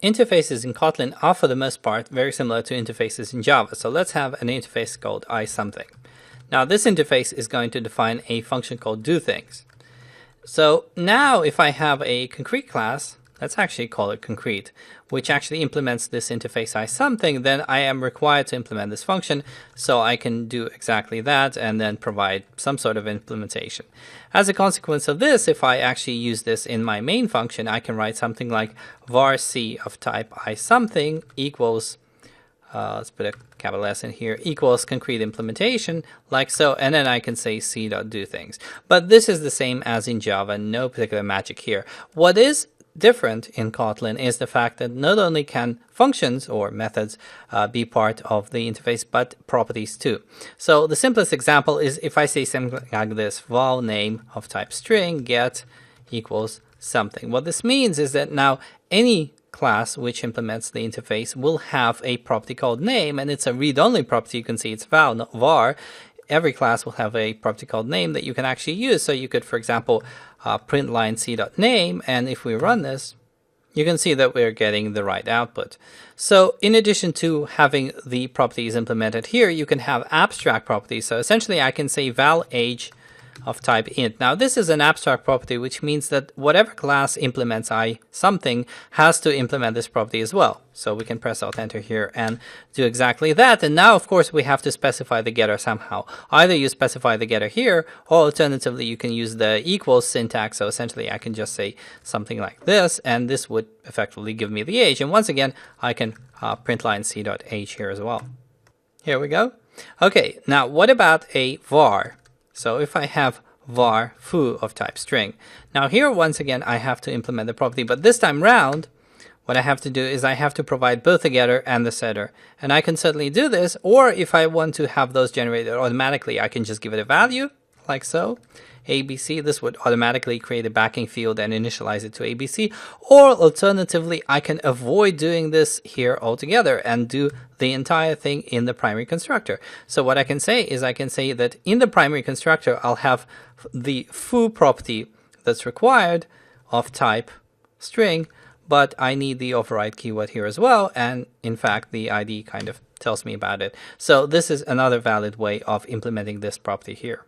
interfaces in Kotlin are for the most part very similar to interfaces in Java. So let's have an interface called iSomething. Now this interface is going to define a function called doThings. So now if I have a concrete class, let's actually call it concrete, which actually implements this interface iSomething, then I am required to implement this function, so I can do exactly that and then provide some sort of implementation. As a consequence of this, if I actually use this in my main function, I can write something like var c of type iSomething equals, let's put a capital S in here, equals concrete implementation, like so, and then I can say c.doThings. But this is the same as in Java, no particular magic here. What is different in Kotlin is the fact that not only can functions or methods be part of the interface, but properties too. So the simplest example is if I say something like this, val name of type string get equals something. What this means is that now any class which implements the interface will have a property called name, and it's a read-only property. You can see it's val, not var. Every class will have a property called name that you can actually use. So you could, for example, print line c.name, and if we run this, you can see that we're getting the right output. So in addition to having the properties implemented here, you can have abstract properties. So essentially I can say val age of type int. Now this is an abstract property, which means that whatever class implements iSomething has to implement this property as well. So we can press Alt Enter here and do exactly that. And now of course we have to specify the getter somehow. Either you specify the getter here, or alternatively you can use the equals syntax. So essentially I can just say something like this, and this would effectively give me the age. And once again I can print line c.age here as well. Here we go. Okay, now what about a var? So if I have var foo of type string. Now here once again I have to implement the property, but this time round what I have to do is I have to provide both the getter and the setter. And I can certainly do this, or if I want to have those generated automatically, I can just give it a value like so, ABC. This would automatically create a backing field and initialize it to ABC. Or alternatively, I can avoid doing this here altogether and do the entire thing in the primary constructor. So what I can say is I can say that in the primary constructor, I'll have the foo property that's required of type string, but I need the override keyword here as well. And in fact, the ID kind of tells me about it. So this is another valid way of implementing this property here.